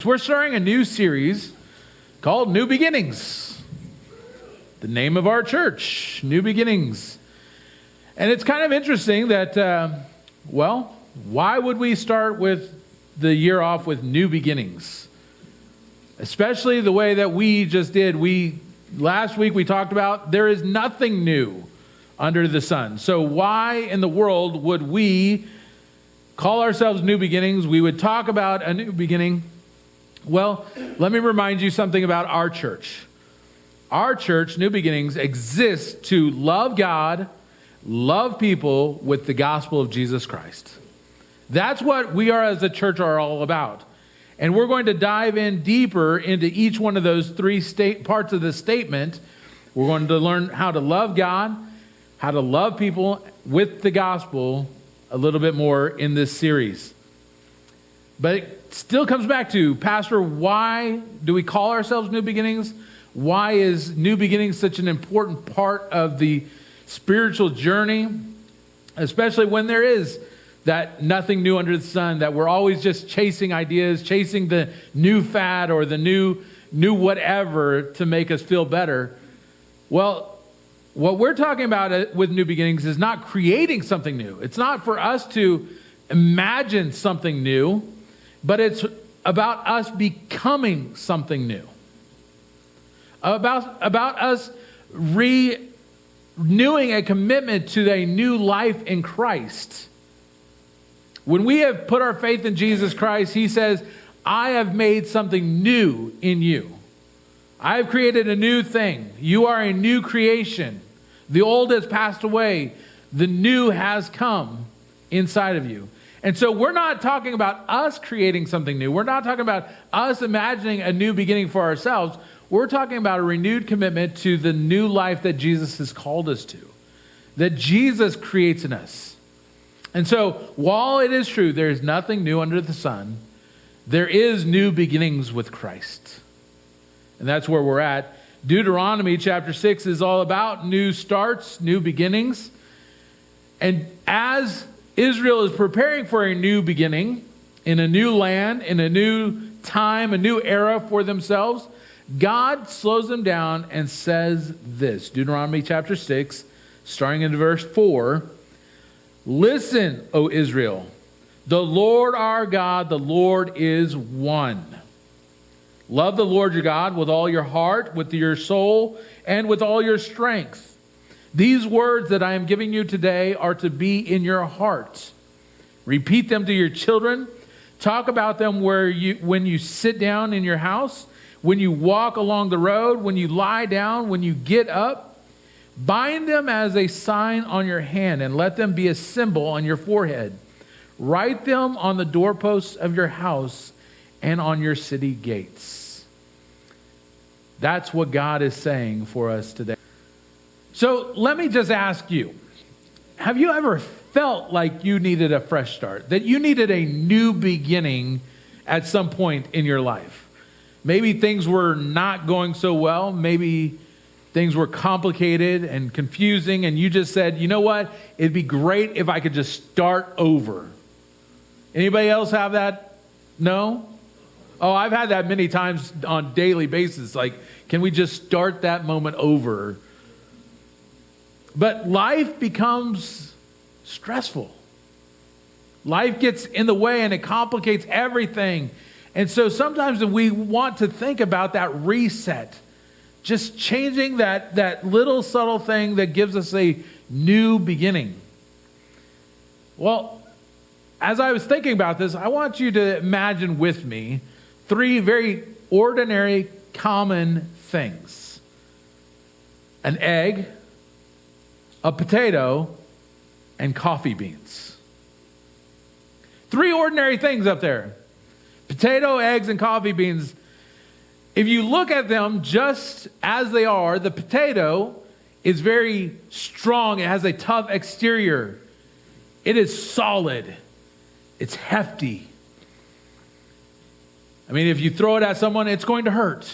So we're starting a new series called New Beginnings. The name of our church, New Beginnings. And it's kind of interesting that, why would we start with the year off with new beginnings? Especially the way that we just did. Last week we talked about there is nothing new under the sun. So why in the world would we call ourselves New Beginnings? We would talk about a new beginning. Well, let me remind you something about our church. Our church, New Beginnings, exists to love God, love people with the gospel of Jesus Christ. That's what we are as a church are all about. And we're going to dive in deeper into each one of those three parts of the statement. We're going to learn how to love God, how to love people with the gospel a little bit more in this series. But it still comes back to, Pastor, why do we call ourselves New Beginnings? Why is New Beginnings such an important part of the spiritual journey? Especially when there is that nothing new under the sun, that we're always just chasing ideas, chasing the new fad or the new whatever to make us feel better. Well, what we're talking about with New Beginnings is not creating something new. It's not for us to imagine something new, but it's about us becoming something new. About us renewing a commitment to a new life in Christ. When we have put our faith in Jesus Christ, he says, I have made something new in you. I have created a new thing. You are a new creation. The old has passed away. The new has come inside of you. And so we're not talking about us creating something new. We're not talking about us imagining a new beginning for ourselves. We're talking about a renewed commitment to the new life that Jesus has called us to, that Jesus creates in us. And so, while it is true, there is nothing new under the sun, there is new beginnings with Christ. And that's where we're at. Deuteronomy chapter 6 is all about new starts, new beginnings. And as Israel is preparing for a new beginning, in a new land, in a new time, a new era for themselves, God slows them down and says this. Deuteronomy chapter 6, starting in verse 4. Listen, O Israel, the Lord our God, the Lord is one. Love the Lord your God with all your heart, with your soul, and with all your strength. These words that I am giving you today are to be in your heart. Repeat them to your children. Talk about them when you sit down in your house, when you walk along the road, when you lie down, when you get up. Bind them as a sign on your hand and let them be a symbol on your forehead. Write them on the doorposts of your house and on your city gates. That's what God is saying for us today. So let me just ask you, have you ever felt like you needed a fresh start, that you needed a new beginning at some point in your life? Maybe things were not going so well. Maybe things were complicated and confusing, and you just said, you know what? It'd be great if I could just start over. Anybody else have that? No? Oh, I've had that many times on a daily basis. Like, can we just start that moment over? But life becomes stressful. Life gets in the way and it complicates everything. And so sometimes we want to think about that reset. Just changing that little subtle thing that gives us a new beginning. Well, as I was thinking about this, I want you to imagine with me three very ordinary, common things. An egg, a potato, and coffee beans. Three ordinary things up there. Potato, eggs, and coffee beans. If you look at them just as they are, the potato is very strong. It has a tough exterior. It is solid. It's hefty. I mean, if you throw it at someone, it's going to hurt.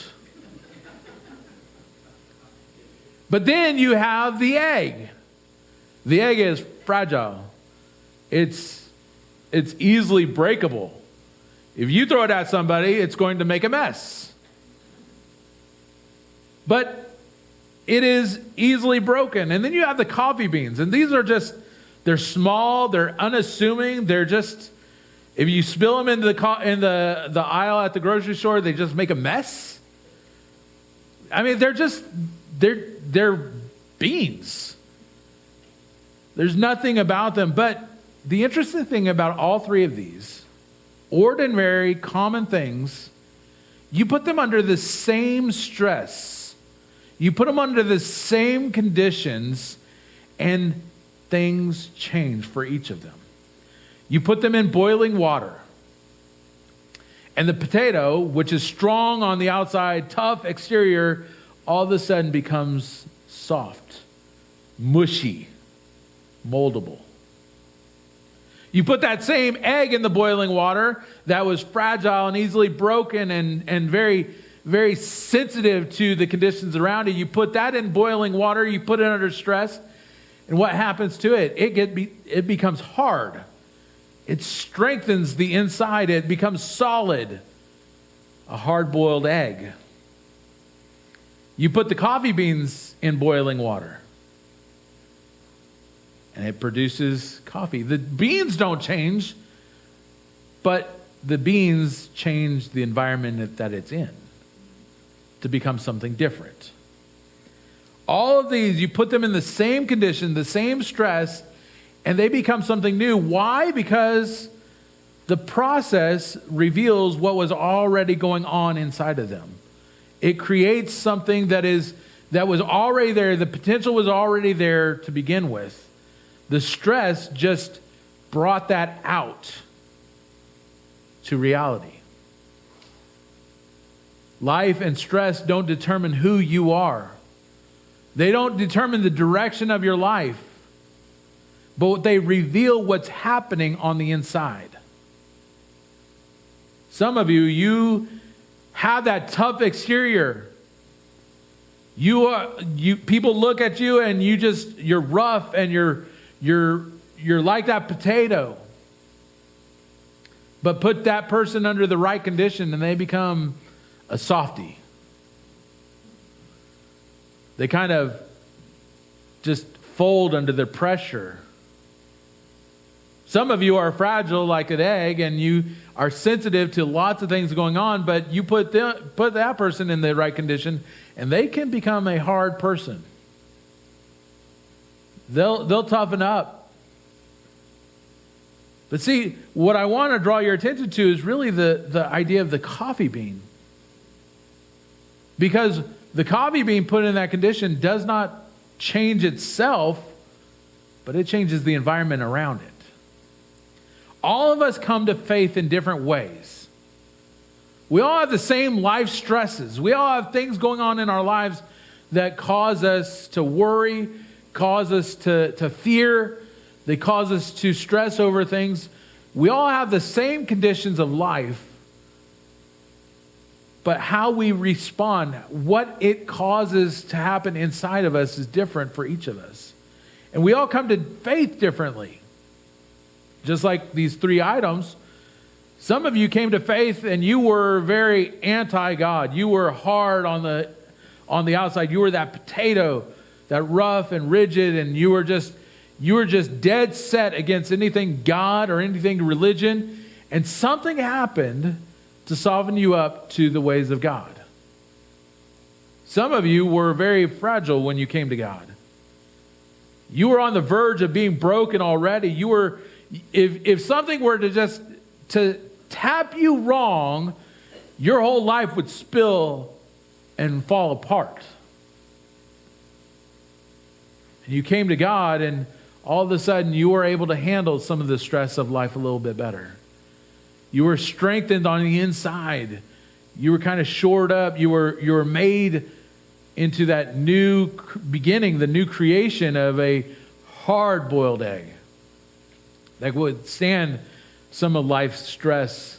But then you have the egg. The egg is fragile. It's easily breakable. If you throw it at somebody, it's going to make a mess. But it is easily broken. And then you have the coffee beans. And these are just, they're small, they're unassuming, they're just, if you spill them into the aisle at the grocery store, they just make a mess. I mean, they're beans. There's nothing about them. But the interesting thing about all three of these, ordinary, common things, you put them under the same stress. You put them under the same conditions, and things change for each of them. You put them in boiling water, and the potato, which is strong on the outside, tough exterior, all of a sudden becomes soft, mushy, moldable. You put that same egg in the boiling water that was fragile and easily broken and very, very sensitive to the conditions around it. You put that in boiling water, you put it under stress, and what happens to it? It becomes hard. It strengthens the inside. It becomes solid. A hard-boiled egg. You put the coffee beans in boiling water, and it produces coffee. The beans don't change, but the beans change the environment that it's in to become something different. All of these, you put them in the same condition, the same stress, and they become something new. Why? Because the process reveals what was already going on inside of them. It creates something that was already there. The potential was already there to begin with. The stress just brought that out to reality. Life and stress don't determine who you are. They don't determine the direction of your life, but they reveal what's happening on the inside. Some of you have that tough exterior. People look at you and you're rough and you're like that potato. But put that person under the right condition and they become a softie. They kind of just fold under the pressure. Some of you are fragile like an egg and you are sensitive to lots of things going on, but you put that person in the right condition and they can become a hard person. They'll toughen up. But see, what I want to draw your attention to is really the idea of the coffee bean. Because the coffee bean put in that condition does not change itself, but it changes the environment around it. All of us come to faith in different ways. We all have the same life stresses. We all have things going on in our lives that cause us to worry, cause us to fear. They cause us to stress over things. We all have the same conditions of life, but how we respond, what it causes to happen inside of us is different for each of us. And we all come to faith differently. Just like these three items, some of you came to faith and you were very anti-God. You were hard on the outside. You were that potato, that rough and rigid, and you were just dead set against anything God or anything religion. And something happened to soften you up to the ways of God. Some of you were very fragile when you came to God. You were on the verge of being broken already. You were, if something were to tap you wrong, your whole life would spill and fall apart. And you came to God, and all of a sudden you were able to handle some of the stress of life a little bit better. You were strengthened on the inside. You were kind of shored up. You were made into that new beginning, the new creation of a hard-boiled egg that would stand some of life's stress.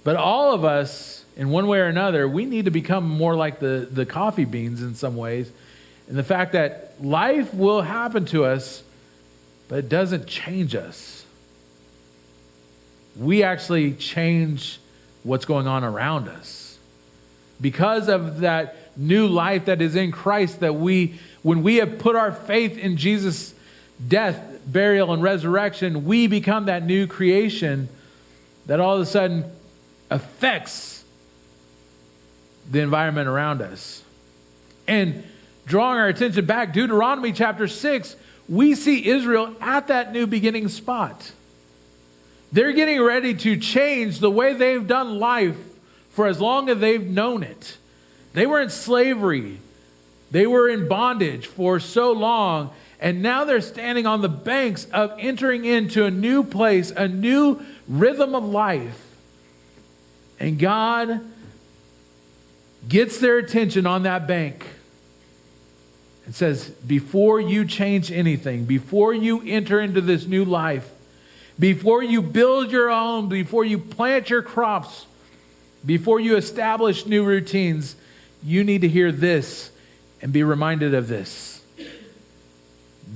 But all of us, in one way or another, we need to become more like the coffee beans in some ways. And the fact that life will happen to us, but it doesn't change us. we actually change what's going on around us. Because of that new life that is in Christ, that when we have put our faith in Jesus' death, burial, and resurrection, we become that new creation that all of a sudden affects the environment around us. And drawing our attention back, Deuteronomy chapter 6, we see Israel at that new beginning spot. They're getting ready to change the way they've done life for as long as they've known it. They were in slavery. They were in bondage for so long. And now they're standing on the banks of entering into a new place, a new rhythm of life. And God gets their attention on that bank and says, before you change anything, before you enter into this new life, before you build your own, before you plant your crops, before you establish new routines, you need to hear this and be reminded of this.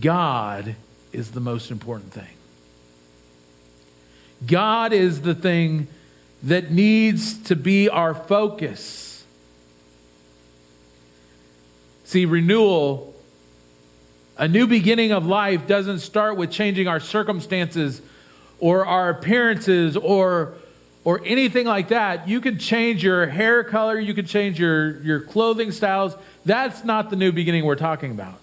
God is the most important thing. God is the thing that needs to be our focus. See, renewal, a new beginning of life, doesn't start with changing our circumstances or our appearances or anything like that. You can change your hair color, you can change your clothing styles. That's not the new beginning we're talking about.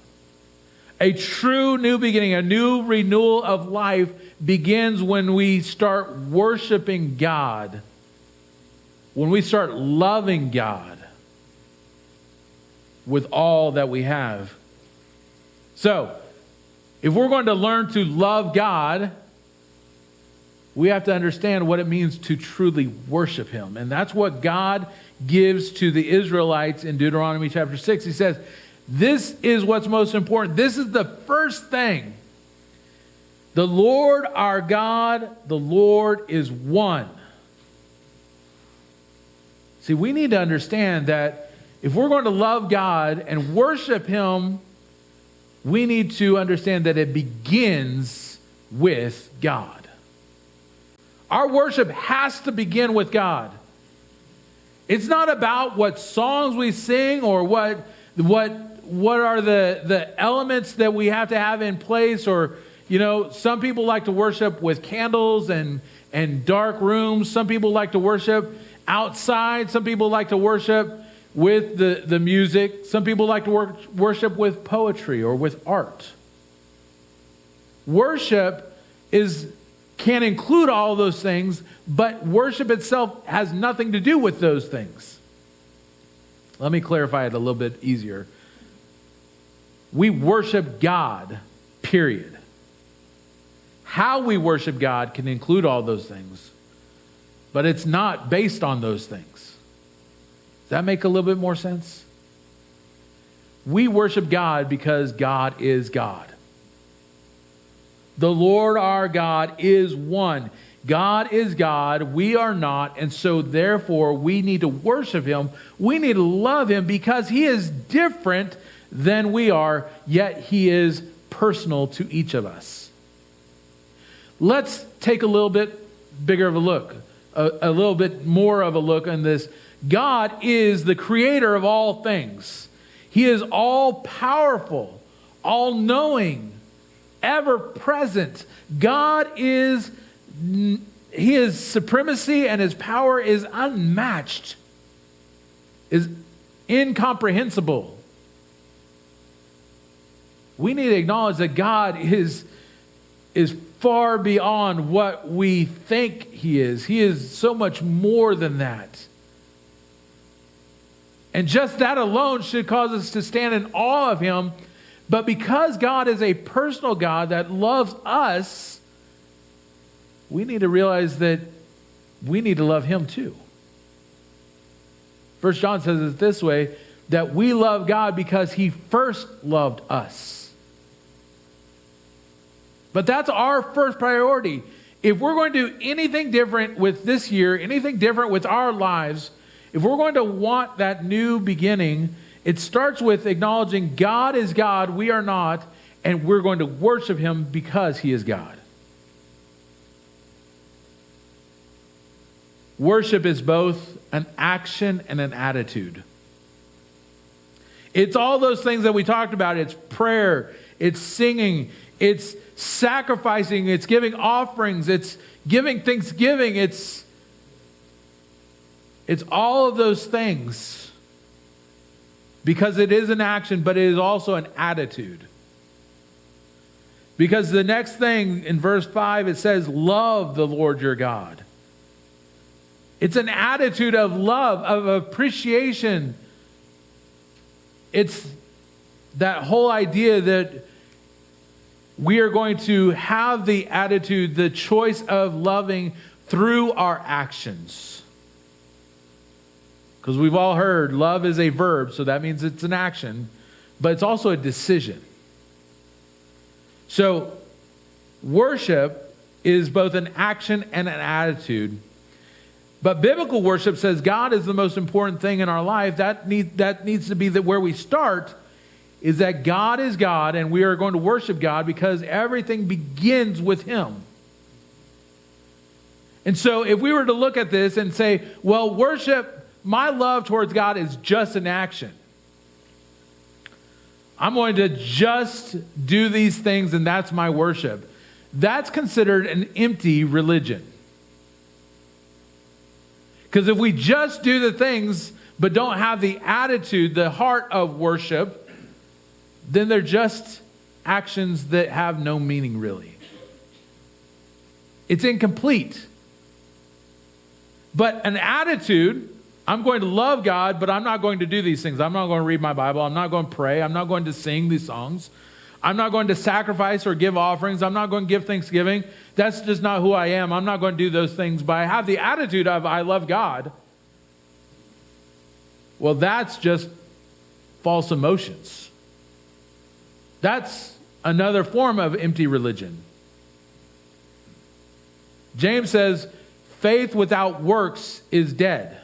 A true new beginning, a new renewal of life begins when we start worshiping God, when we start loving God with all that we have. So, if we're going to learn to love God, we have to understand what it means to truly worship Him. And that's what God gives to the Israelites in Deuteronomy chapter 6. He says, this is what's most important. This is the first thing. The Lord our God, the Lord is one. See, we need to understand that if we're going to love God and worship Him, we need to understand that it begins with God. Our worship has to begin with God. It's not about what songs we sing or what are the elements that we have to have in place. Or, some people like to worship with candles and dark rooms. Some people like to worship outside. Some people like to worship with the music. Some people like to worship with poetry or with art. Worship can include all of those things, but worship itself has nothing to do with those things. Let me clarify it a little bit easier. We worship God, period. How we worship God can include all those things, but it's not based on those things. Does that make a little bit more sense? We worship God because God is God. The Lord our God is one. God is God, we are not, and so therefore we need to worship Him. We need to love Him because He is different than we are, yet He is personal to each of us. Let's take a little bit bigger of a look, a little bit more of a look on this. God is the creator of all things. He is all powerful, all knowing, ever present. God is, His supremacy and His power is unmatched, is incomprehensible. We need to acknowledge that God is far beyond what we think He is. He is so much more than that. And just that alone should cause us to stand in awe of Him. But because God is a personal God that loves us, we need to realize that we need to love Him too. 1 John says it this way, that we love God because He first loved us. But that's our first priority. If we're going to do anything different with this year, anything different with our lives, if we're going to want that new beginning, it starts with acknowledging God is God, we are not, and we're going to worship Him because He is God. Worship is both an action and an attitude. It's all those things that we talked about. It's prayer, it's singing, it's sacrificing, it's giving offerings, it's giving thanksgiving, it's all of those things. Because it is an action, but it is also an attitude. Because the next thing in verse 5, it says, love the Lord your God. It's an attitude of love, of appreciation. It's that whole idea that we are going to have the attitude, the choice of loving through our actions. Because we've all heard love is a verb, so that means it's an action, but it's also a decision. So worship is both an action and an attitude. But biblical worship says God is the most important thing in our life. That needs to be where we start, is that God is God and we are going to worship God because everything begins with Him. And so if we were to look at this and say, well, worship, my love towards God is just an action. I'm going to just do these things and that's my worship. That's considered an empty religion. Because if we just do the things but don't have the attitude, the heart of worship, then they're just actions that have no meaning really. It's incomplete. But an attitude, I'm going to love God, but I'm not going to do these things. I'm not going to read my Bible. I'm not going to pray. I'm not going to sing these songs. I'm not going to sacrifice or give offerings. I'm not going to give thanksgiving. That's just not who I am. I'm not going to do those things, but I have the attitude of I love God. Well, that's just false emotions. That's another form of empty religion. James says, faith without works is dead.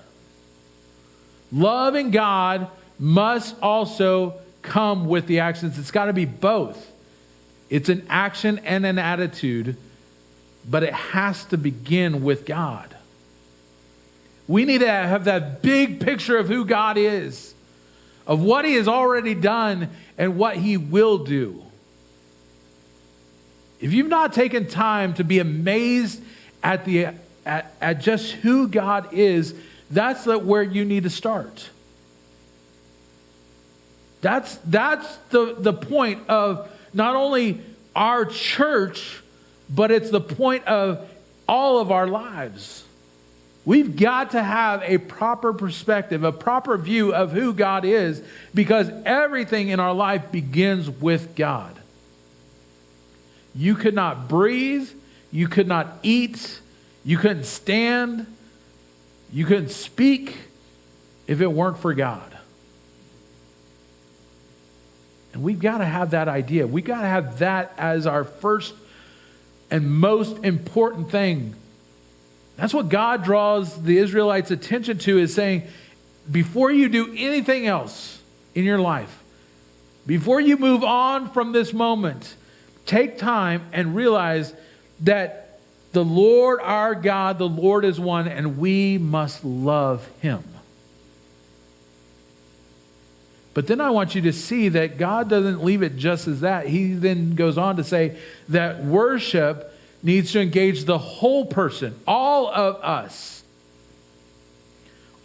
Loving God must also come with the actions. It's got to be both. It's an action and an attitude, but it has to begin with God. We need to have that big picture of who God is, of what He has already done and what He will do. If you've not taken time to be amazed at just who God is, that's where you need to start. That's the point of not only our church, but it's the point of all of our lives. We've got to have a proper perspective, a proper view of who God is, because everything in our life begins with God. You could not breathe, you could not eat, you couldn't stand, you couldn't speak if it weren't for God. And we've got to have that idea. We've got to have that as our first and most important thing. That's what God draws the Israelites' attention to, is saying, before you do anything else in your life, before you move on from this moment, take time and realize that the Lord our God, the Lord is one, and we must love Him. But then I want you to see that God doesn't leave it just as that. He then goes on to say that worship needs to engage the whole person, all of us.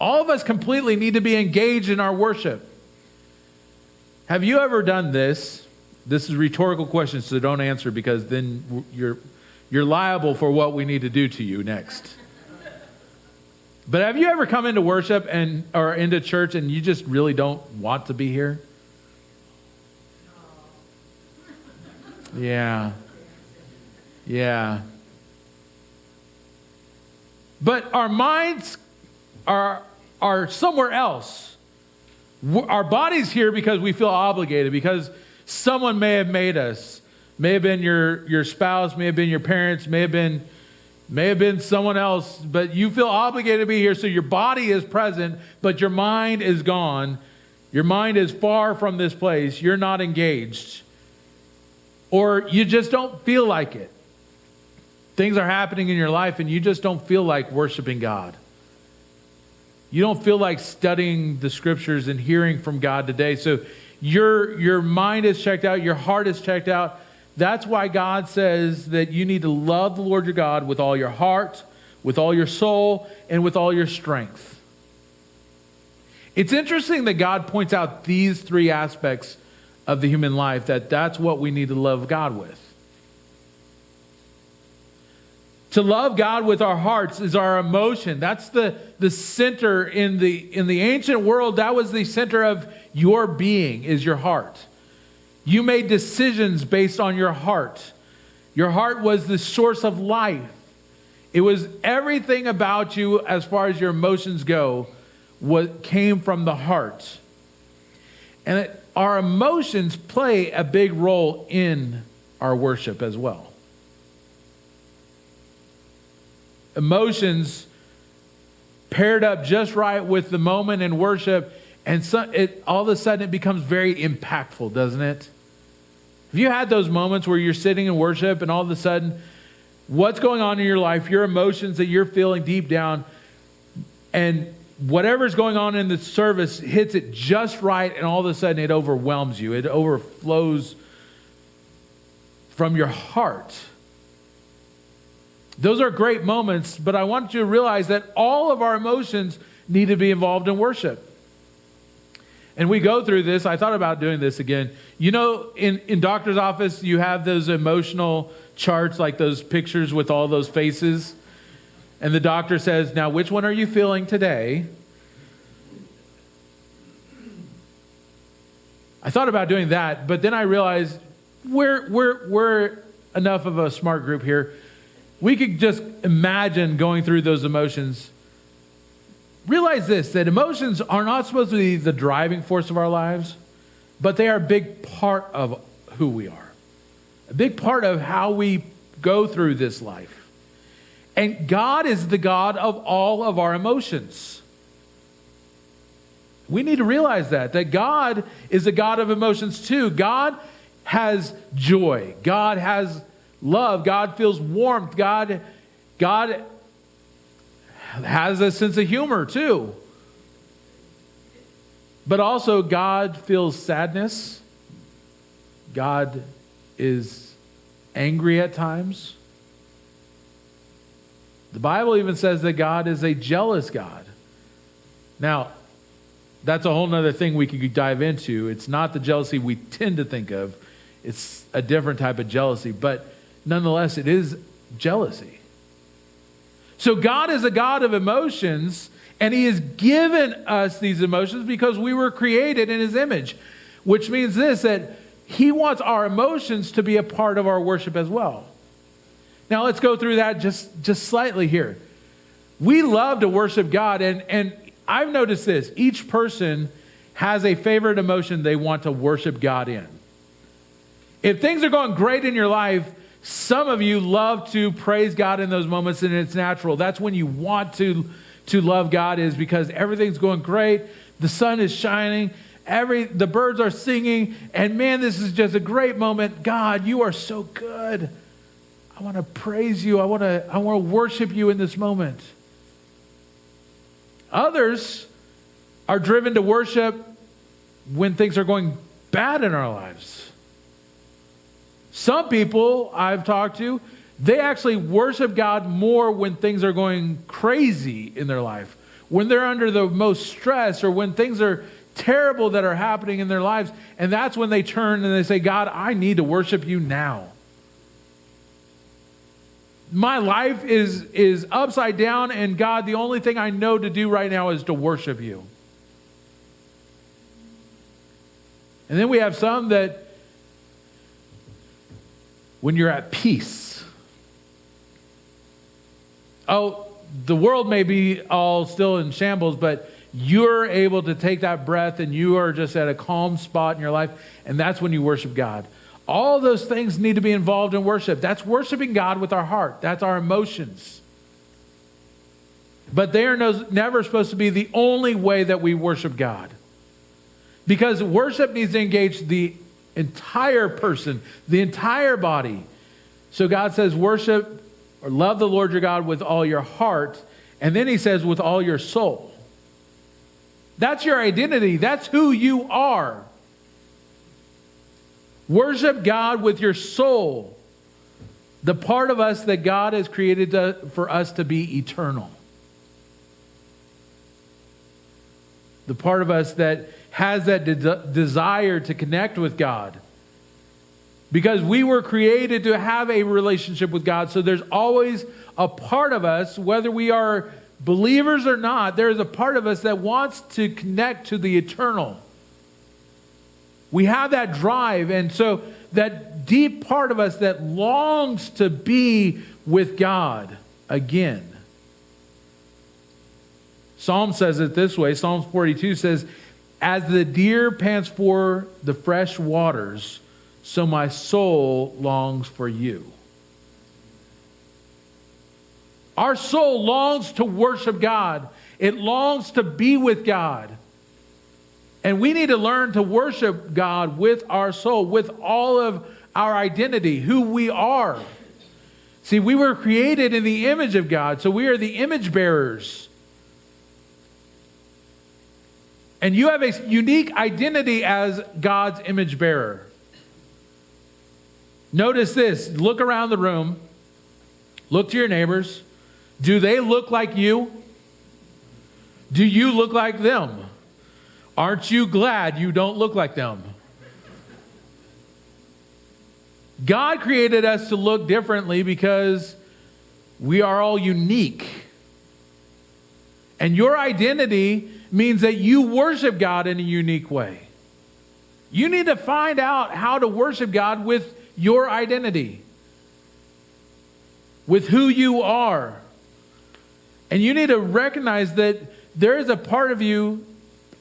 All of us completely need to be engaged in our worship. Have you ever done this? This is a rhetorical question, so don't answer, because then you're liable for what we need to do to you next. But have you ever come into worship or into church and you just really don't want to be here? Yeah. But our minds are somewhere else. Our body's here because we feel obligated, because someone may have made us. May have been your spouse, may have been your parents, may have been someone else, but you feel obligated to be here, so your body is present, but your mind is gone. Your mind is far from this place. You're not engaged. Or you just don't feel like it. Things are happening in your life and you just don't feel like worshiping God. You don't feel like studying the scriptures and hearing from God today. So your mind is checked out. Your heart is checked out. That's why God says that you need to love the Lord your God with all your heart, with all your soul, and with all your strength. It's interesting that God points out these three aspects of the human life, that's what we need to love God with. To love God with our hearts is our emotion. That's the center in the ancient world. That was the center of your being, is your heart. You made decisions based on your heart. Your heart was the source of life. It was everything about you as far as your emotions go, what came from the heart. And our emotions play a big role in our worship as well. Emotions paired up just right with the moment in worship, and all of a sudden it becomes very impactful, doesn't it? Have you had those moments where you're sitting in worship and all of a sudden what's going on in your life, your emotions that you're feeling deep down, and whatever's going on in the service hits it just right, and all of a sudden it overwhelms you. It overflows from your heart. Those are great moments, but I want you to realize that all of our emotions need to be involved in worship. And we go through this. I thought about doing this again. You know, in doctor's office, you have those emotional charts, like those pictures with all those faces. And the doctor says, now, which one are you feeling today? I thought about doing that, but then I realized we're enough of a smart group here. We could just imagine going through those emotions. Realize this, that emotions are not supposed to be the driving force of our lives, but they are a big part of who we are. A big part of how we go through this life. And God is the God of all of our emotions. We need to realize that God is a God of emotions too. God has joy. God has love. God feels warmth. God has a sense of humor too. But also God feels sadness. God is angry at times. The Bible even says that God is a jealous God. Now, that's a whole nother thing we could dive into. It's not the jealousy we tend to think of. It's a different type of jealousy. But nonetheless, it is jealousy. So God is a God of emotions, and He has given us these emotions because we were created in His image, which means this, that He wants our emotions to be a part of our worship as well. Now let's go through that just slightly here. We love to worship God, and I've noticed this. Each person has a favorite emotion they want to worship God in. If things are going great in your life, some of you love to praise God in those moments, and it's natural. That's when you want to love God, is because everything's going great. The sun is shining. The birds are singing. And man, this is just a great moment. God, you are so good. I want to praise you. I want to worship you in this moment. Others are driven to worship when things are going bad in our lives. Some people I've talked to, they actually worship God more when things are going crazy in their life, when they're under the most stress, or when things are terrible that are happening in their lives. And that's when they turn and they say, God, I need to worship you now. My life is upside down, and God, the only thing I know to do right now is to worship you. And then we have some that, when you're at peace, the world may be all still in shambles, but you're able to take that breath and you are just at a calm spot in your life, and that's when you worship God. All those things need to be involved in worship. That's worshiping God with our heart. That's our emotions. But they are never supposed to be the only way that we worship God. Because worship needs to engage the entire person, the entire body. So God says worship or love the Lord your God with all your heart. And then He says with all your soul. That's your identity. That's who you are. Worship God with your soul, the part of us that God has created for us to be eternal. The part of us that has that desire to connect with God. Because we were created to have a relationship with God. So there's always a part of us, whether we are believers or not, there is a part of us that wants to connect to the eternal. We have that drive, and so that deep part of us that longs to be with God again. Psalm says it this way. Psalm 42 says, "As the deer pants for the fresh waters, so my soul longs for you." Our soul longs to worship God. It longs to be with God. And we need to learn to worship God with our soul, with all of our identity, who we are. See, we were created in the image of God, so we are the image bearers. And you have a unique identity as God's image bearer. Notice this. Look around the room. Look to your neighbors. Do they look like you? Do you look like them? Aren't you glad you don't look like them? God created us to look differently because we are all unique. And your identity means that you worship God in a unique way. You need to find out how to worship God with your identity, with who you are. And you need to recognize that there is a part of you,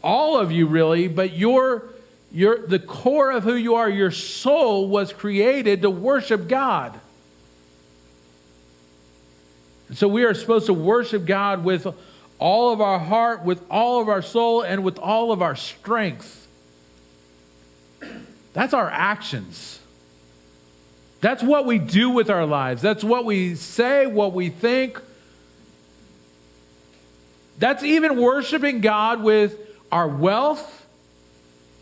all of you really, but the core of who you are, your soul was created to worship God. And so we are supposed to worship God with all of our heart, with all of our soul, and with all of our strength. That's our actions. That's what we do with our lives. That's what we say, what we think. That's even worshiping God with our wealth.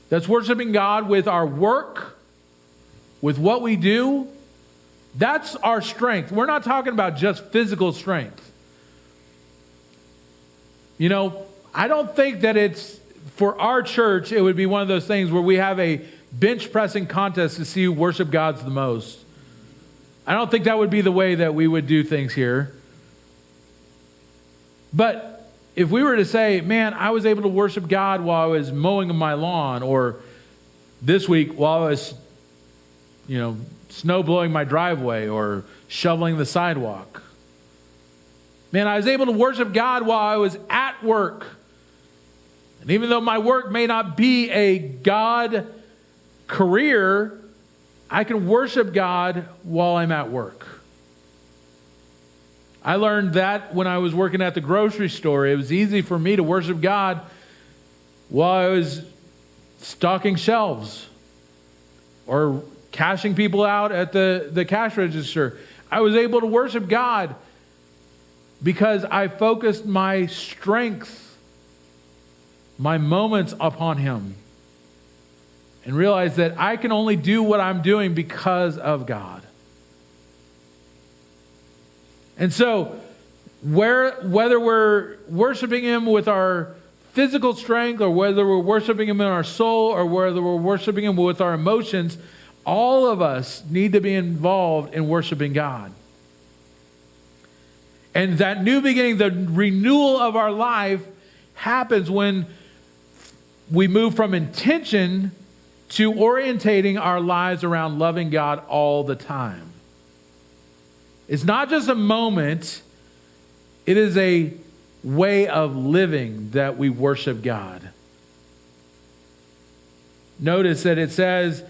That's worshiping God with our work, with what we do. That's our strength. We're not talking about just physical strength. You know, I don't think that it's, for our church, it would be one of those things where we have a bench pressing contest to see who worship God's the most. I don't think that would be the way that we would do things here. But if we were to say, man, I was able to worship God while I was mowing my lawn, or this week while I was, snow blowing my driveway or shoveling the sidewalk. Man, I was able to worship God while I was at work. And even though my work may not be a God career, I can worship God while I'm at work. I learned that when I was working at the grocery store. It was easy for me to worship God while I was stocking shelves or cashing people out at the cash register. I was able to worship God because I focused my strength, my moments upon Him, and realized that I can only do what I'm doing because of God. And so, whether we're worshiping Him with our physical strength, or whether we're worshiping Him in our soul, or whether we're worshiping Him with our emotions, all of us need to be involved in worshiping God. And that new beginning, the renewal of our life, happens when we move from intention to orientating our lives around loving God all the time. It's not just a moment, it is a way of living that we worship God. Notice that it says,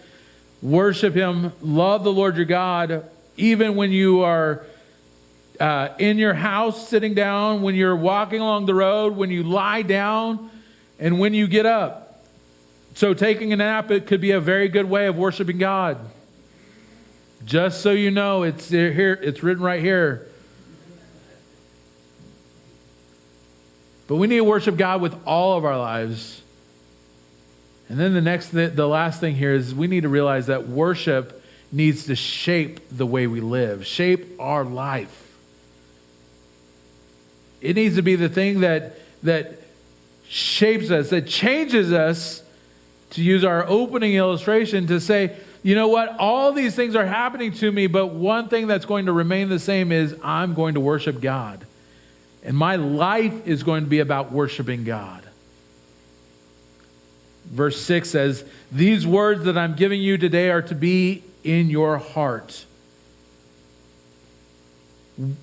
worship Him, love the Lord your God, even when you are in your house sitting down, when you're walking along the road, when you lie down, and when you get up. So taking a nap, it could be a very good way of worshiping God. Just so you know, it's here. It's written right here. But we need to worship God with all of our lives. And then the last thing here is we need to realize that worship needs to shape the way we live, shape our life. It needs to be the thing that shapes us, that changes us, to use our opening illustration, to say, you know what, all these things are happening to me, but one thing that's going to remain the same is I'm going to worship God. And my life is going to be about worshiping God. Verse 6 says, these words that I'm giving you today are to be in your heart.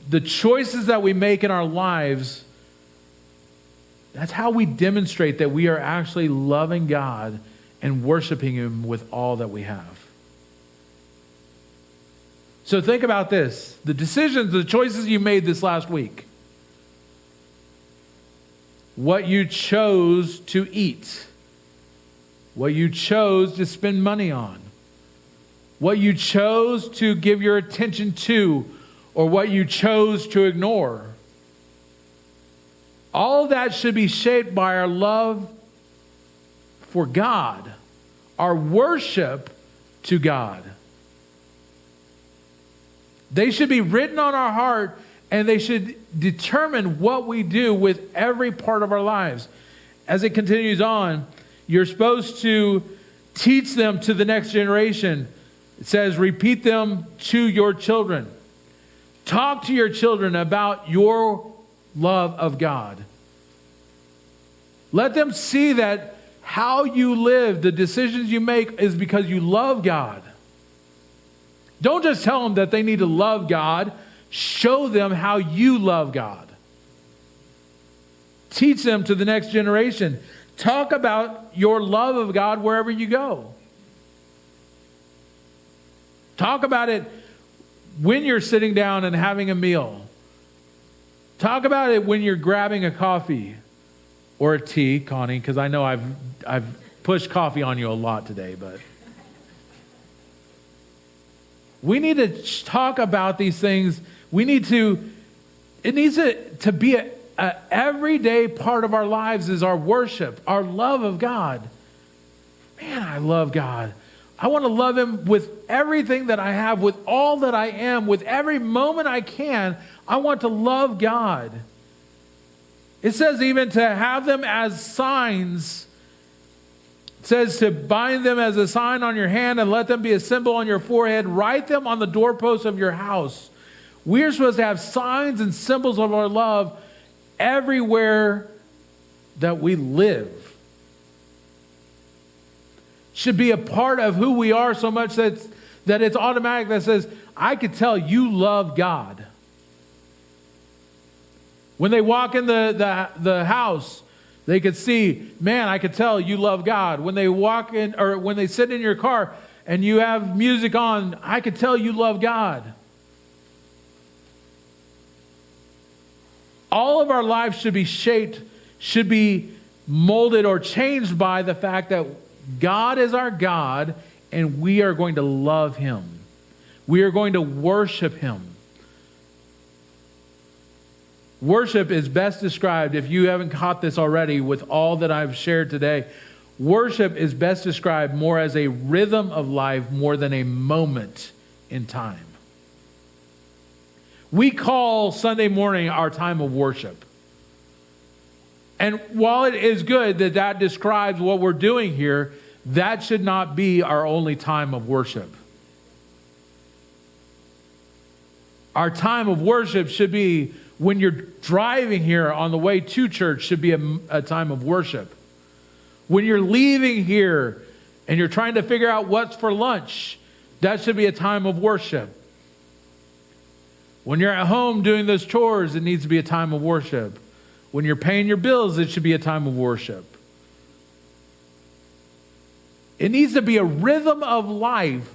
The choices that we make in our lives, that's how we demonstrate that we are actually loving God and worshiping Him with all that we have. So think about this. The decisions, the choices you made this last week. What you chose to eat. What you chose to spend money on. What you chose to give your attention to, or what you chose to ignore. All of that should be shaped by our love for God, our worship to God. They should be written on our heart, and they should determine what we do with every part of our lives. As it continues on, you're supposed to teach them to the next generation. It says, repeat them to your children. Talk to your children about your love of God. Let them see that how you live, the decisions you make, is because you love God. Don't just tell them that they need to love God. Show them how you love God. Teach them to the next generation. Talk about your love of God wherever you go. Talk about it when you're sitting down and having a meal. Talk about it when you're grabbing a coffee or a tea, Connie, because I know I've pushed coffee on you a lot today, but we need to talk about these things. It needs to be a everyday part of our lives is our worship, our love of God. Man, I love God. I want to love Him with everything that I have, with all that I am, with every moment I can. I want to love God. It says even to have them as signs. It says to bind them as a sign on your hand and let them be a symbol on your forehead. Write them on the doorposts of your house. We're supposed to have signs and symbols of our love everywhere that we live. Should be a part of who we are so much that it's automatic, that says, I could tell you love God. When they walk in the house, they could see, man, I could tell you love God. When they walk in, or when they sit in your car and you have music on, I could tell you love God. All of our lives should be shaped, should be molded or changed by the fact that God is our God and we are going to love Him. We are going to worship Him. Worship is best described, if you haven't caught this already with all that I've shared today, worship is best described more as a rhythm of life more than a moment in time. We call Sunday morning our time of worship. And while it is good that describes what we're doing here, that should not be our only time of worship. Our time of worship should be when you're driving here on the way to church, should be a time of worship. When you're leaving here and you're trying to figure out what's for lunch, that should be a time of worship. When you're at home doing those chores, it needs to be a time of worship. When you're paying your bills, it should be a time of worship. It needs to be a rhythm of life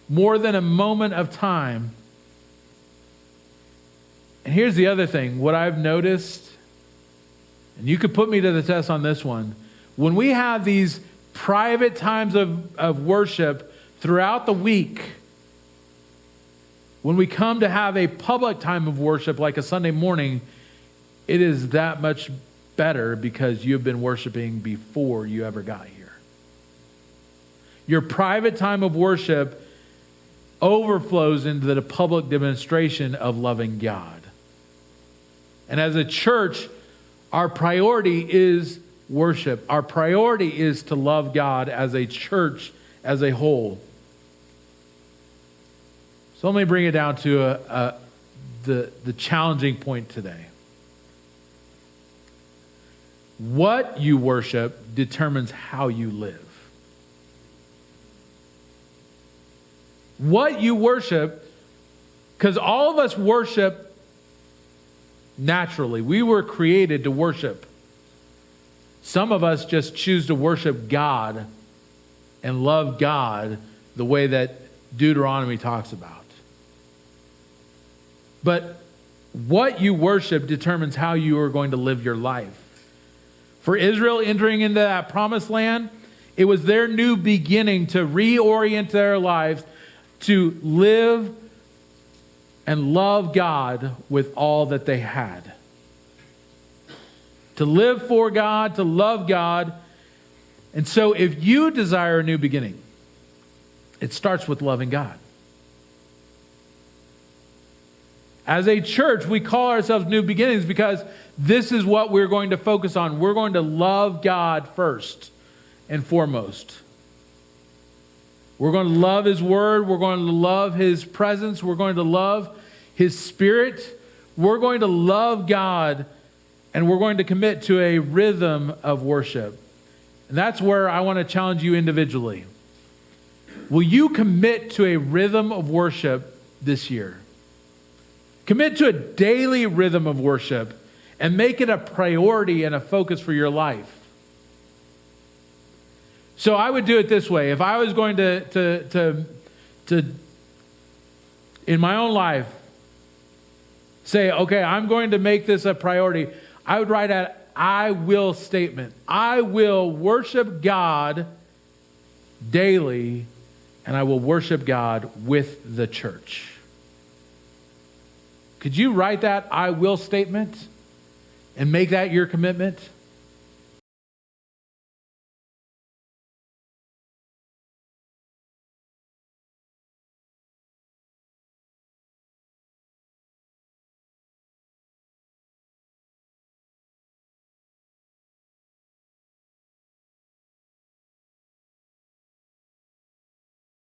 more than a moment of time. And here's the other thing, what I've noticed, and you could put me to the test on this one. When we have these private times of worship throughout the week, when we come to have a public time of worship like a Sunday morning, it is that much better because you've been worshiping before you ever got here. Your private time of worship overflows into the public demonstration of loving God. And as a church, our priority is worship. Our priority is to love God as a church, as a whole. So let me bring it down to the challenging point today. What you worship determines how you live. What you worship, because all of us worship naturally. We were created to worship. Some of us just choose to worship God and love God the way that Deuteronomy talks about. But what you worship determines how you are going to live your life. For Israel entering into that promised land, it was their new beginning to reorient their lives to live and love God with all that they had. To live for God, to love God. And so if you desire a new beginning, it starts with loving God. As a church, we call ourselves New Beginnings because this is what we're going to focus on. We're going to love God first and foremost. We're going to love His Word. We're going to love His presence. We're going to love His Spirit. We're going to love God, and we're going to commit to a rhythm of worship. And that's where I want to challenge you individually. Will you commit to a rhythm of worship this year? Commit to a daily rhythm of worship and make it a priority and a focus for your life. So I would do it this way. If I was going to in my own life, say, okay, I'm going to make this a priority, I would write an I will statement. I will worship God daily, and I will worship God with the church. Could you write that I will statement and make that your commitment?